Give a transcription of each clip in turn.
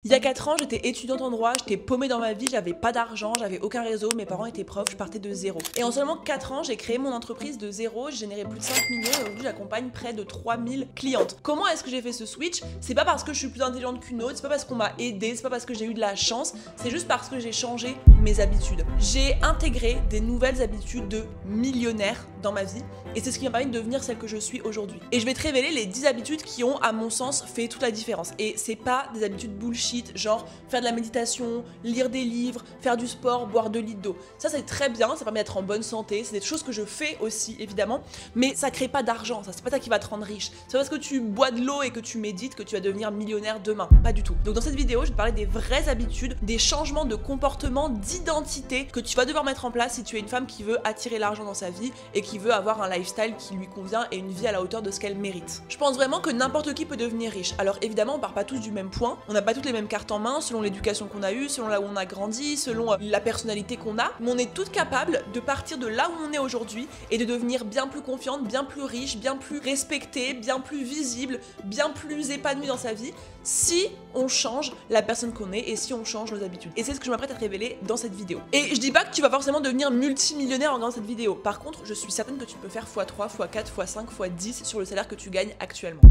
Il y a 4 ans, j'étais étudiante en droit, j'étais paumée dans ma vie, j'avais pas d'argent, j'avais aucun réseau, mes parents étaient profs, je partais de zéro. Et en seulement 4 ans, j'ai créé mon entreprise de zéro, j'ai généré plus de 5 millions et aujourd'hui j'accompagne près de 3000 clientes. Comment est-ce que j'ai fait ce switch? C'est pas parce que je suis plus intelligente qu'une autre, c'est pas parce qu'on m'a aidé, c'est pas parce que j'ai eu de la chance, c'est juste parce que j'ai changé mes habitudes. J'ai intégré des nouvelles habitudes de millionnaire dans ma vie et c'est ce qui m'a permis de devenir celle que je suis aujourd'hui. Et je vais te révéler les 10 habitudes qui ont, à mon sens, fait toute la différence. Et c'est pas des habitudes bullshit, genre faire de la méditation, lire des livres, faire du sport, boire 2 litres d'eau. Ça c'est très bien, ça permet d'être en bonne santé, c'est des choses que je fais aussi évidemment, mais ça crée pas d'argent, ça c'est pas ça qui va te rendre riche. C'est pas parce que tu bois de l'eau et que tu médites que tu vas devenir millionnaire demain, pas du tout. Donc dans cette vidéo, je vais te parler des vraies habitudes, des changements de comportement, d'identité que tu vas devoir mettre en place si tu es une femme qui veut attirer l'argent dans sa vie et qui veut avoir un lifestyle qui lui convient et une vie à la hauteur de ce qu'elle mérite. Je pense vraiment que n'importe qui peut devenir riche. Alors évidemment, on part pas tous du même point, on n'a pas toutes les mêmes cartes en main selon l'éducation qu'on a eue, selon là où on a grandi, selon la personnalité qu'on a, mais on est toutes capables de partir de là où on est aujourd'hui et de devenir bien plus confiante, bien plus riche, bien plus respectée, bien plus visible, bien plus épanouie dans sa vie si on change la personne qu'on est et si on change nos habitudes. Et c'est ce que je m'apprête à te révéler dans cette vidéo. Et je dis pas que tu vas forcément devenir multimillionnaire en regardant cette vidéo. Par contre, je suis certaine que tu peux faire x3, x4, x5, x10 sur le salaire que tu gagnes actuellement.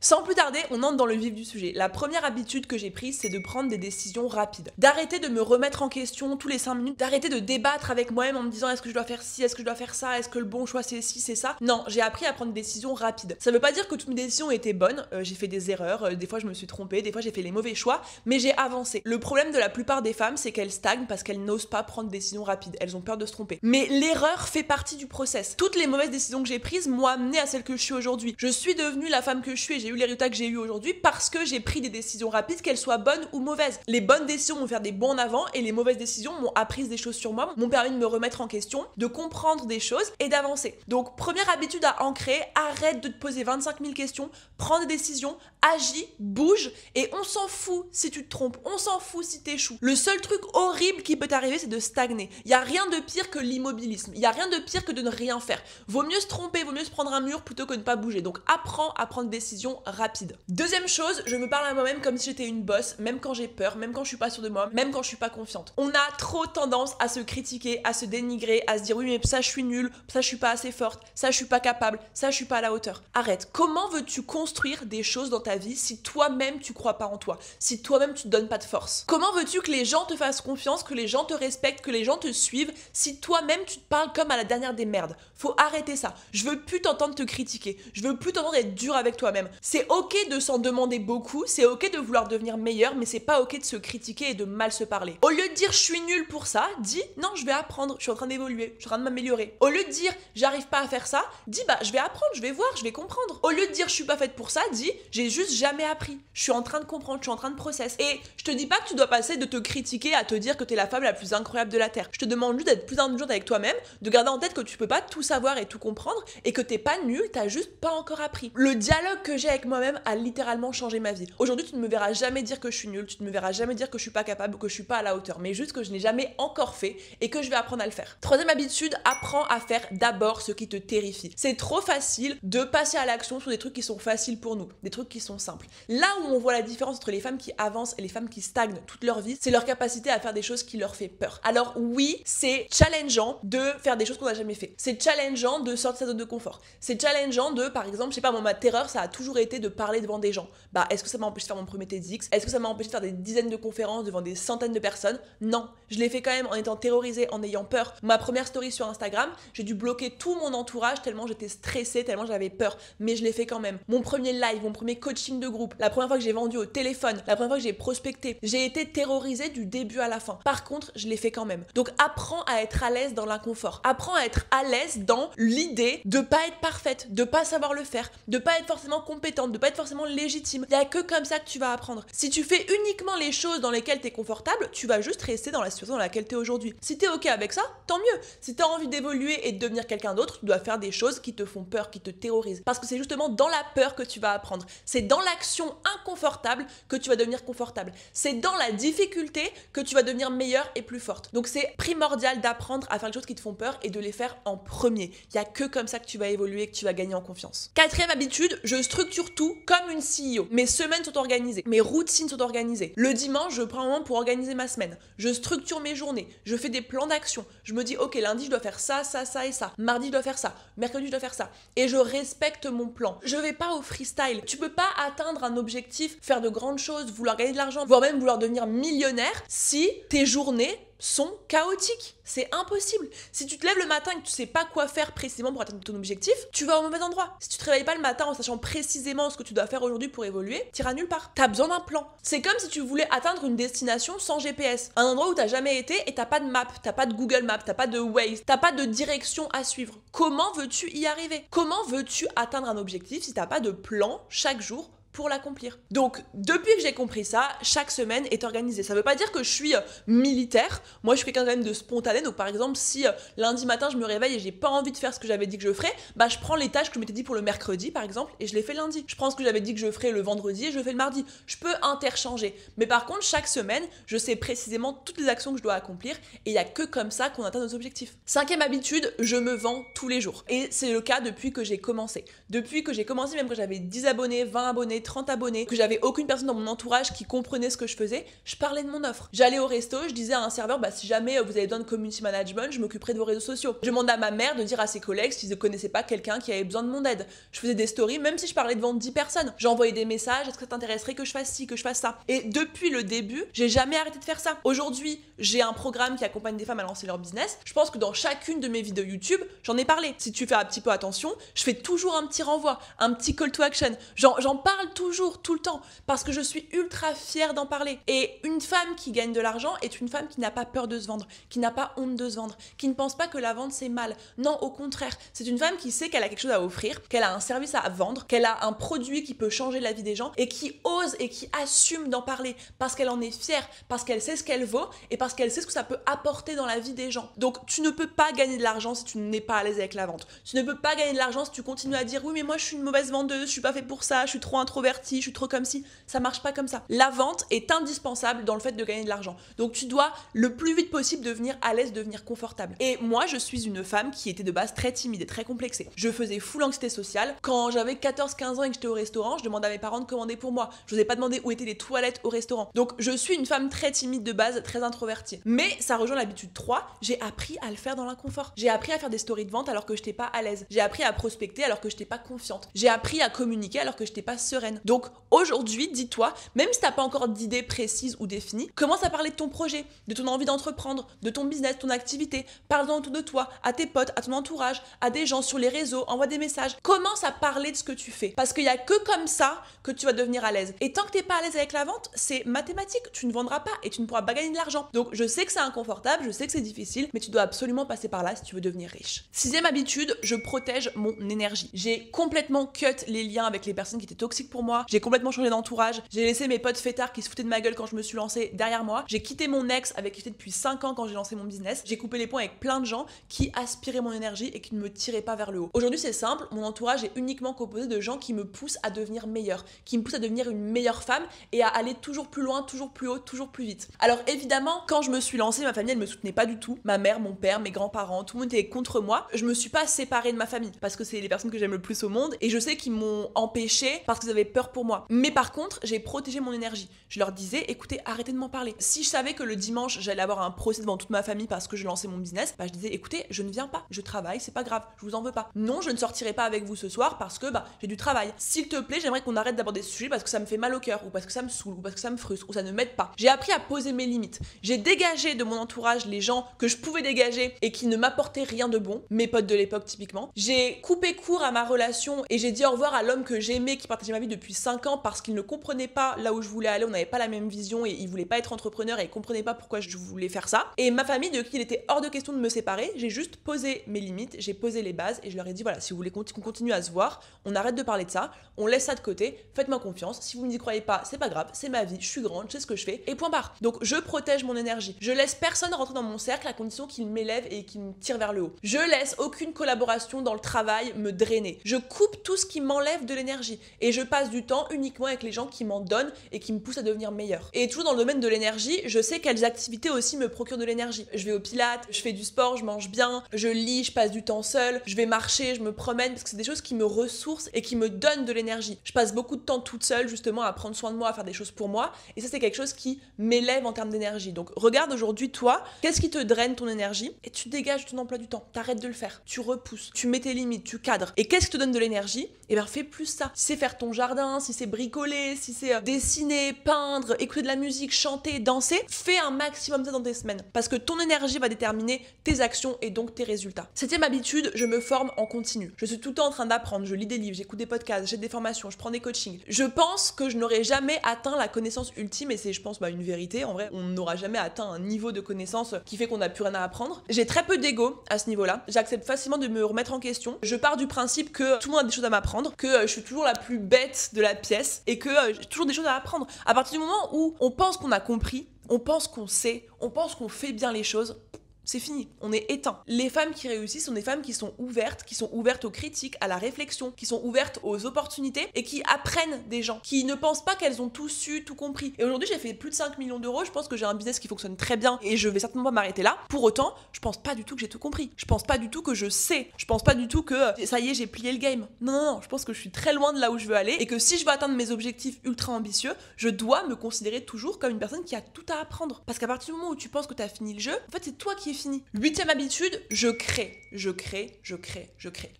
Sans plus tarder, on entre dans le vif du sujet. La première habitude que j'ai prise, c'est de prendre des décisions rapides. D'arrêter de me remettre en question tous les 5 minutes, d'arrêter de débattre avec moi-même en me disant est-ce que je dois faire ci, est-ce que je dois faire ça, est-ce que le bon choix c'est ci, c'est ça. Non, j'ai appris à prendre des décisions rapides. Ça veut pas dire que toutes mes décisions étaient bonnes, j'ai fait des erreurs, des fois je me suis trompée, des fois j'ai fait les mauvais choix, mais j'ai avancé. Le problème de la plupart des femmes, c'est qu'elles stagnent parce qu'elles n'osent pas prendre des décisions rapides, elles ont peur de se tromper. Mais l'erreur fait partie du process. Toutes les mauvaises décisions que j'ai prises m'ont amené à celle que je suis aujourd'hui. Je suis devenue la femme que je suis et j'ai eu les résultats que j'ai eu aujourd'hui parce que j'ai pris des décisions rapides, qu'elles soient bonnes ou mauvaises. Les bonnes décisions m'ont fait des bons en avant et les mauvaises décisions m'ont appris des choses sur moi, m'ont permis de me remettre en question, de comprendre des choses et d'avancer. Donc première habitude à ancrer, arrête de te poser 25 000 questions, prends des décisions, agis, bouge et on s'en fout si tu te trompes, on s'en fout si t'échoues. Le seul truc horrible qui peut t'arriver, c'est de stagner. Il y a rien de pire que l'immobilisme, il y a rien de pire que de ne rien faire. Vaut mieux se tromper, vaut mieux se prendre un mur plutôt que de ne pas bouger. Donc apprends à prendre des décisions rapides. Deuxième chose, je me parle à moi-même comme si j'étais une boss, même quand j'ai peur, même quand je suis pas sûre de moi, même quand je suis pas confiante. On a trop tendance à se critiquer, à se dénigrer, à se dire oui mais ça je suis nulle, ça je suis pas assez forte, ça je suis pas capable, ça je suis pas à la hauteur. Arrête. Comment veux-tu construire des choses dans ta vie si toi-même tu crois pas en toi, si toi-même tu te donnes pas de force? Comment veux-tu que les gens te fassent confiance, que les gens te respectent, que les gens te suivent si toi-même tu te parles comme à la dernière des merdes? Faut arrêter ça. Je veux plus t'entendre te critiquer, je veux plus t'entendre être dur avec toi-même. C'est ok de s'en demander beaucoup, c'est ok de vouloir devenir meilleur, mais c'est pas ok de se critiquer et de mal se parler. Au lieu de dire je suis nul pour ça, dis non, je vais apprendre, je suis en train d'évoluer, je suis en train de m'améliorer. Au lieu de dire j'arrive pas à faire ça, dis bah je vais apprendre, je vais voir, je vais comprendre. Au lieu de dire je suis pas faite pour ça, dis j'ai juste jamais appris, je suis en train de comprendre, je suis en train de process. Et je te dis pas que tu dois passer de te critiquer à te dire que t'es la femme la plus incroyable de la terre. Je te demande juste d'être plus indulgente avec toi-même, de garder en tête que tu peux pas tout savoir et tout comprendre et que t'es pas nul, t'as juste pas encore appris. Le dialogue que j'ai avec moi-même a littéralement changé ma vie. Aujourd'hui, tu ne me verras jamais dire que je suis nulle, tu ne me verras jamais dire que je suis pas capable ou que je suis pas à la hauteur, mais juste que je n'ai jamais encore fait et que je vais apprendre à le faire. Troisième habitude, apprends à faire d'abord ce qui te terrifie. C'est trop facile de passer à l'action sur des trucs qui sont faciles pour nous, des trucs qui sont simples. Là où on voit la différence entre les femmes qui avancent et les femmes qui stagnent toute leur vie, c'est leur capacité à faire des choses qui leur fait peur. Alors oui, c'est challengeant de faire des choses qu'on n'a jamais fait. C'est challengeant de sortir de sa zone de confort. C'est challengeant de, par exemple, je sais pas, moi, ma terreur, ça a toujours été de parler devant des gens. Bah, est-ce que ça m'a empêché de faire mon premier TEDx? Est-ce que ça m'a empêché de faire des dizaines de conférences devant des centaines de personnes? Non, je l'ai fait quand même en étant terrorisée, en ayant peur. Ma première story sur Instagram, j'ai dû bloquer tout mon entourage tellement j'étais stressée, tellement j'avais peur, mais je l'ai fait quand même. Mon premier live, mon premier coaching de groupe, la première fois que j'ai vendu au téléphone, la première fois que j'ai prospecté, j'ai été terrorisée du début à la fin. Par contre, je l'ai fait quand même. Donc apprends à être à l'aise dans l'inconfort. Apprends à être à l'aise dans l'idée de pas être parfaite, de pas savoir le faire, de pas être forcément compétente, de pas être forcément légitime. Il y a que comme ça que tu vas apprendre. Si tu fais uniquement les choses dans lesquelles t'es confortable, tu vas juste rester dans la situation dans laquelle t'es aujourd'hui. Si t'es ok avec ça, tant mieux. Si t'as envie d'évoluer et de devenir quelqu'un d'autre, tu dois faire des choses qui te font peur, qui te terrorisent. Parce que c'est justement dans la peur que tu vas apprendre. C'est dans l'action inconfortable que tu vas devenir confortable. C'est dans la difficulté que tu vas devenir meilleure et plus forte. Donc c'est primordial d'apprendre à faire les choses qui te font peur et de les faire en premier. Il y a que comme ça que tu vas évoluer et que tu vas gagner en confiance. Quatrième habitude, je structure surtout comme une CEO. Mes semaines sont organisées, mes routines sont organisées. Le dimanche, je prends un moment pour organiser ma semaine. Je structure mes journées, je fais des plans d'action. Je me dis, ok, lundi, je dois faire ça, ça, ça et ça. Mardi, je dois faire ça. Mercredi, je dois faire ça. Et je respecte mon plan. Je vais pas au freestyle. Tu peux pas atteindre un objectif, faire de grandes choses, vouloir gagner de l'argent, voire même vouloir devenir millionnaire si tes journées sont chaotiques. C'est impossible. Si tu te lèves le matin et que tu sais pas quoi faire précisément pour atteindre ton objectif, tu vas au mauvais endroit. Si tu te réveilles pas le matin en sachant précisément ce que tu dois faire aujourd'hui pour évoluer, t'iras nulle part. T'as besoin d'un plan. C'est comme si tu voulais atteindre une destination sans GPS. Un endroit où t'as jamais été et t'as pas de map, t'as pas de Google Maps, t'as pas de Waze, t'as pas de direction à suivre. Comment veux-tu y arriver? Comment veux-tu atteindre un objectif si t'as pas de plan chaque jour pour l'accomplir? Donc, depuis que j'ai compris ça, chaque semaine est organisée. Ça veut pas dire que je suis militaire. Moi, je suis quelqu'un quand même de spontané. Donc, par exemple, si lundi matin, je me réveille et j'ai pas envie de faire ce que j'avais dit que je ferais, bah, je prends les tâches que je m'étais dit pour le mercredi, par exemple, et je les fais lundi. Je prends ce que j'avais dit que je ferais le vendredi et je le fais le mardi. Je peux interchanger. Mais par contre, chaque semaine, je sais précisément toutes les actions que je dois accomplir et il y a que comme ça qu'on atteint nos objectifs. Cinquième habitude, je me vends tous les jours. Et c'est le cas depuis que j'ai commencé. Depuis que j'ai commencé, même quand j'avais 10 abonnés, 20 abonnés, 30 abonnés, que j'avais aucune personne dans mon entourage qui comprenait ce que je faisais, je parlais de mon offre. J'allais au resto, je disais à un serveur, bah si jamais vous avez besoin de community management, je m'occuperai de vos réseaux sociaux. Je demandais à ma mère de dire à ses collègues s'ils ne connaissaient pas quelqu'un qui avait besoin de mon aide. Je faisais des stories, même si je parlais devant 10 personnes. J'envoyais des messages, est-ce que ça t'intéresserait que je fasse ci, que je fasse ça? Et depuis le début, j'ai jamais arrêté de faire ça. Aujourd'hui, j'ai un programme qui accompagne des femmes à lancer leur business. Je pense que dans chacune de mes vidéos YouTube, j'en ai parlé. Si tu fais un petit peu attention, je fais toujours un petit renvoi, un petit call to action. J'en parle toujours, tout le temps, parce que je suis ultra fière d'en parler. Et une femme qui gagne de l'argent est une femme qui n'a pas peur de se vendre, qui n'a pas honte de se vendre, qui ne pense pas que la vente c'est mal. Non, au contraire, c'est une femme qui sait qu'elle a quelque chose à offrir, qu'elle a un service à vendre, qu'elle a un produit qui peut changer la vie des gens et qui ose et qui assume d'en parler parce qu'elle en est fière, parce qu'elle sait ce qu'elle vaut et parce qu'elle sait ce que ça peut apporter dans la vie des gens. Donc tu ne peux pas gagner de l'argent si tu n'es pas à l'aise avec la vente. Tu ne peux pas gagner de l'argent si tu continues à dire oui mais moi je suis une mauvaise vendeuse, je suis pas fait pour ça, je suis trop introvertie, je suis trop comme si. Ça marche pas comme ça. La vente est indispensable dans le fait de gagner de l'argent. Donc tu dois le plus vite possible devenir à l'aise, devenir confortable. Et moi je suis une femme qui était de base très timide et très complexée. Je faisais full anxiété sociale. Quand j'avais 14-15 ans et que j'étais au restaurant, je demandais à mes parents de commander pour moi. Je n'osais pas demander où étaient les toilettes au restaurant. Donc je suis une femme très timide de base, très introvertie. Mais ça rejoint l'habitude 3, j'ai appris à le faire dans l'inconfort. J'ai appris à faire des stories de vente alors que j'étais pas à l'aise. J'ai appris à prospecter alors que j'étais pas confiante. J'ai appris à communiquer alors que j'étais pas sereine. Donc aujourd'hui, dis-toi, même si t'as pas encore d'idée précise ou définie, commence à parler de ton projet, de ton envie d'entreprendre, de ton business, ton activité. Parle-en autour de toi, à tes potes, à ton entourage, à des gens sur les réseaux, envoie des messages. Commence à parler de ce que tu fais. Parce qu'il y a que comme ça que tu vas devenir à l'aise. Et tant que t'es pas à l'aise avec la vente, c'est mathématique. Tu ne vendras pas et tu ne pourras pas gagner de l'argent. Donc je sais que c'est inconfortable, je sais que c'est difficile, mais tu dois absolument passer par là si tu veux devenir riche. Sixième habitude, je protège mon énergie. J'ai complètement cut les liens avec les personnes qui étaient toxiques pour moi. J'ai complètement changé d'entourage. J'ai laissé mes potes fêtards qui se foutaient de ma gueule quand je me suis lancée derrière moi. J'ai quitté mon ex avec qui j'étais depuis 5 ans quand j'ai lancé mon business. J'ai coupé les ponts avec plein de gens qui aspiraient mon énergie et qui ne me tiraient pas vers le haut. Aujourd'hui, c'est simple, mon entourage est uniquement composé de gens qui me poussent à devenir meilleure, qui me poussent à devenir une meilleure femme et à aller toujours plus loin, toujours plus haut, toujours plus vite. Alors évidemment, quand je me suis lancée, ma famille, elle me soutenait pas du tout. Ma mère, mon père, mes grands-parents, tout le monde était contre moi. Je me suis pas séparée de ma famille parce que c'est les personnes que j'aime le plus au monde et je sais qu'ils m'ont empêchée parce qu'ils avaient peur pour moi. Mais par contre, j'ai protégé mon énergie. Je leur disais, écoutez, arrêtez de m'en parler. Si je savais que le dimanche, j'allais avoir un procès devant toute ma famille parce que je lançais mon business, bah je disais, écoutez, je ne viens pas, je travaille, c'est pas grave, je vous en veux pas. Non, je ne sortirai pas avec vous ce soir parce que j'ai du travail. S'il te plaît, j'aimerais qu'on arrête d'aborder ce sujet parce que ça me fait mal au cœur ou parce que ça me saoule ou parce que ça me frustre ou ça ne m'aide pas. J'ai appris à poser mes limites. J'ai dégagé de mon entourage les gens que je pouvais dégager et qui ne m'apportaient rien de bon, mes potes de l'époque typiquement. J'ai coupé court à ma relation et j'ai dit au revoir à l'homme que j'aimais qui partageait ma vie depuis 5 ans parce qu'il ne comprenait pas là où je voulais aller, on n'avait pas la même vision et il voulait pas être entrepreneur et il comprenait pas pourquoi je voulais faire ça. Et ma famille de qui il était hors de question de me séparer, j'ai juste posé mes limites, j'ai posé les bases et je leur ai dit voilà, si vous voulez qu'on continue à se voir, on arrête de parler de ça, on laisse ça de côté, faites-moi confiance, si vous ne m'y croyez pas, c'est pas grave, c'est ma vie, je suis grande, je sais ce que je fais et point barre. Donc je protège mon énergie. Je laisse personne rentrer dans mon cercle à condition qu'il m'élève et qu'il me tire vers le haut. Je laisse aucune collaboration dans le travail me drainer. Je coupe tout ce qui m'enlève de l'énergie et je passe passe du temps uniquement avec les gens qui m'en donnent et qui me poussent à devenir meilleure. Et toujours dans le domaine de l'énergie, je sais quelles activités aussi me procurent de l'énergie. Je vais au pilates, je fais du sport, je mange bien, je lis, je passe du temps seule, je vais marcher, je me promène parce que c'est des choses qui me ressourcent et qui me donnent de l'énergie. Je passe beaucoup de temps toute seule justement à prendre soin de moi, à faire des choses pour moi et ça c'est quelque chose qui m'élève en termes d'énergie. Donc regarde aujourd'hui toi, qu'est-ce qui te draine ton énergie et tu dégages ton emploi du temps. T'arrêtes de le faire, tu repousses, tu mets tes limites, tu cadres. Et qu'est-ce qui te donne de l'énergie? Et bien fais plus ça. Si c'est faire ton jardin, si c'est bricoler, si c'est dessiner, peindre, écouter de la musique, chanter, danser, fais un maximum ça dans tes semaines. Parce que ton énergie va déterminer tes actions et donc tes résultats. 7e habitude, je me forme en continu. Je suis tout le temps en train d'apprendre, je lis des livres, j'écoute des podcasts, j'ai des formations, je prends des coachings. Je pense que je n'aurai jamais atteint la connaissance ultime et c'est je pense une vérité. En vrai, on n'aura jamais atteint un niveau de connaissance qui fait qu'on n'a plus rien à apprendre. J'ai très peu d'ego à ce niveau-là. J'accepte facilement de me remettre en question. Je pars du principe que tout le monde a des choses à m'apprendre, que je suis toujours la plus bête de la pièce et que j'ai toujours des choses à apprendre. À partir du moment où on pense qu'on a compris, on pense qu'on sait, on pense qu'on fait bien les choses, c'est fini, on est éteint. Les femmes qui réussissent sont des femmes qui sont ouvertes aux critiques, à la réflexion, qui sont ouvertes aux opportunités et qui apprennent des gens, qui ne pensent pas qu'elles ont tout su, tout compris. Et aujourd'hui, j'ai fait plus de 5 millions d'euros, je pense que j'ai un business qui fonctionne très bien et je vais certainement pas m'arrêter là. Pour autant, je pense pas du tout que j'ai tout compris. Je pense pas du tout que je sais. Je pense pas du tout que ça y est, j'ai plié le game. Non, je pense que je suis très loin de là où je veux aller et que si je veux atteindre mes objectifs ultra ambitieux, je dois me considérer toujours comme une personne qui a tout à apprendre. Parce qu'à partir du moment où tu penses que t'as fini le jeu, en fait, c'est toi qui es fini. 8e habitude, je crée.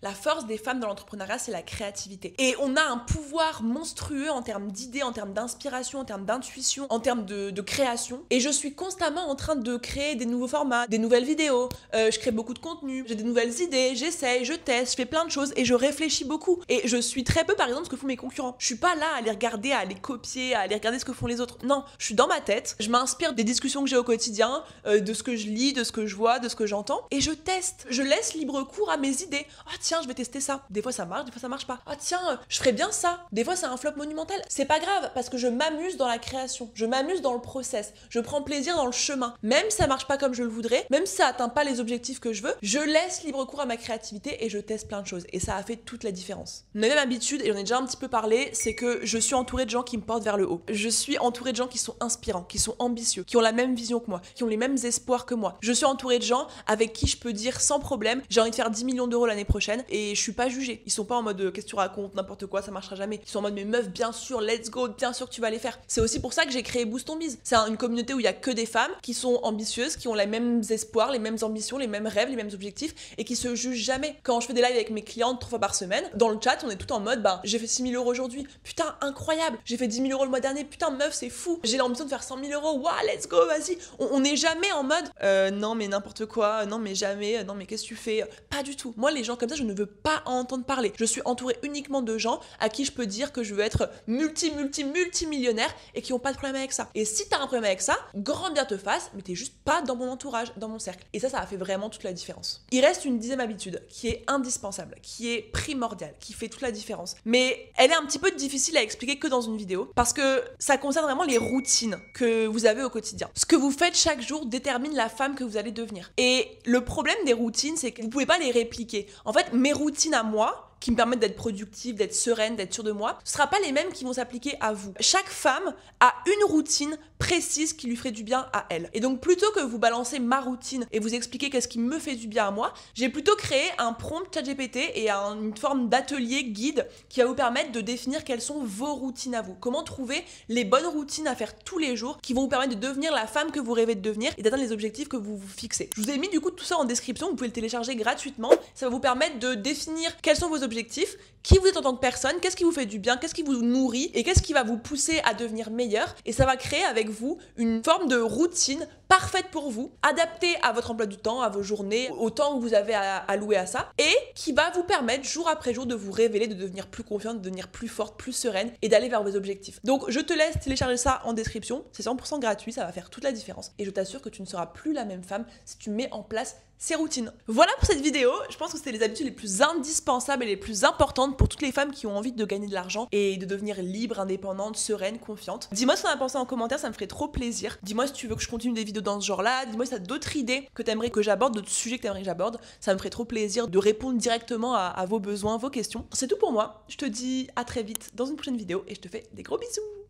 La force des femmes dans l'entrepreneuriat, c'est la créativité. Et on a un pouvoir monstrueux en termes d'idées, en termes d'inspiration, en termes d'intuition, en termes de création. Et je suis constamment en train de créer des nouveaux formats, des nouvelles vidéos. Je crée beaucoup de contenu, j'ai des nouvelles idées, j'essaye, je teste, je fais plein de choses et je réfléchis beaucoup. Et je suis très peu, par exemple, ce que font mes concurrents. Je suis pas là à les regarder, à les copier, à aller regarder ce que font les autres. Non, je suis dans ma tête, je m'inspire des discussions que j'ai au quotidien, de ce que je lis, de ce que je vois, de ce que j'entends et je teste. Je laisse libre cours à mes idées. Ah tiens, je vais tester ça. Des fois ça marche, des fois ça marche pas. Ah tiens, je ferais bien ça. Des fois c'est un flop monumental. C'est pas grave parce que je m'amuse dans la création. Je m'amuse dans le process. Je prends plaisir dans le chemin. Même si ça marche pas comme je le voudrais, même si ça atteint pas les objectifs que je veux, je laisse libre cours à ma créativité et je teste plein de choses. Et ça a fait toute la différence. 9e habitude, et j'en ai déjà un petit peu parlé, c'est que je suis entourée de gens qui me portent vers le haut. Je suis entourée de gens qui sont inspirants, qui sont ambitieux, qui ont la même vision que moi, qui ont les mêmes espoirs que moi. Je suis entourée de gens avec qui je peux dire sans problème, j'ai envie de faire 10 millions d'euros l'année prochaine et je suis pas jugée. Ils sont pas en mode qu'est-ce que tu racontes, n'importe quoi, ça marchera jamais. Ils sont en mode mais meuf, bien sûr, let's go, bien sûr que tu vas les faire. C'est aussi pour ça que j'ai créé Boost ton Biz. C'est une communauté où il y a que des femmes qui sont ambitieuses, qui ont les mêmes espoirs, les mêmes ambitions, les mêmes rêves, les mêmes objectifs et qui se jugent jamais. Quand je fais des lives avec mes clientes 3 fois par semaine, dans le chat, on est tout en mode j'ai fait 6 000 euros aujourd'hui. Putain, incroyable. J'ai fait 10 000 euros le mois dernier. Putain, meuf, c'est fou. J'ai l'ambition de faire 100 000 euros. Waouh, let's go, vas-y. On n'est jamais en mode non, mais n'importe quoi, non, mais jamais, non, mais qu'est-ce que tu fais? Pas du tout. Moi, les gens comme ça, je ne veux pas en entendre parler. Je suis entourée uniquement de gens à qui je peux dire que je veux être multimillionnaire et qui n'ont pas de problème avec ça. Et si t'as un problème avec ça, grand bien te fasse, mais t'es juste pas dans mon entourage, dans mon cercle. Et ça a fait vraiment toute la différence. Il reste une 10e habitude qui est indispensable, qui est primordiale, qui fait toute la différence. Mais elle est un petit peu difficile à expliquer que dans une vidéo parce que ça concerne vraiment les routines que vous avez au quotidien. Ce que vous faites chaque jour détermine la femme que vous allez devenir. Et le problème des routines, c'est que vous pouvez pas les répliquer. En fait, mes routines à moi, qui me permettent d'être productive, d'être sereine, d'être sûre de moi, ce ne sera pas les mêmes qui vont s'appliquer à vous. Chaque femme a une routine précise qui lui ferait du bien à elle. Et donc plutôt que vous balancer ma routine et vous expliquer qu'est-ce qui me fait du bien à moi, j'ai plutôt créé un prompt ChatGPT et une forme d'atelier guide qui va vous permettre de définir quelles sont vos routines à vous. Comment trouver les bonnes routines à faire tous les jours qui vont vous permettre de devenir la femme que vous rêvez de devenir et d'atteindre les objectifs que vous vous fixez. Je vous ai mis du coup tout ça en description, vous pouvez le télécharger gratuitement. Ça va vous permettre de définir quels sont vos objectifs, qui vous êtes en tant que personne, qu'est-ce qui vous fait du bien, qu'est-ce qui vous nourrit et qu'est-ce qui va vous pousser à devenir meilleur. Et ça va créer avec vous une forme de routine parfaite pour vous, adaptée à votre emploi du temps, à vos journées, au temps que vous avez à allouer à ça, et qui va vous permettre jour après jour de vous révéler, de devenir plus confiante, de devenir plus forte, plus sereine et d'aller vers vos objectifs. Donc je te laisse télécharger ça en description, c'est 100% gratuit, ça va faire toute la différence et je t'assure que tu ne seras plus la même femme si tu mets en place ces routines. Voilà pour cette vidéo, je pense que c'était les habitudes les plus indispensables et les plus importantes pour toutes les femmes qui ont envie de gagner de l'argent et de devenir libre, indépendante, sereine, confiante. Dis-moi ce que t'en as pensé en commentaire, ça me ferait trop plaisir. Dis-moi si tu veux que je continue des vidéos vidéo dans ce genre-là. Dis-moi si t'as d'autres idées que t'aimerais que j'aborde, d'autres sujets que t'aimerais que j'aborde. Ça me ferait trop plaisir de répondre directement à vos besoins, vos questions. C'est tout pour moi. Je te dis à très vite dans une prochaine vidéo et je te fais des gros bisous.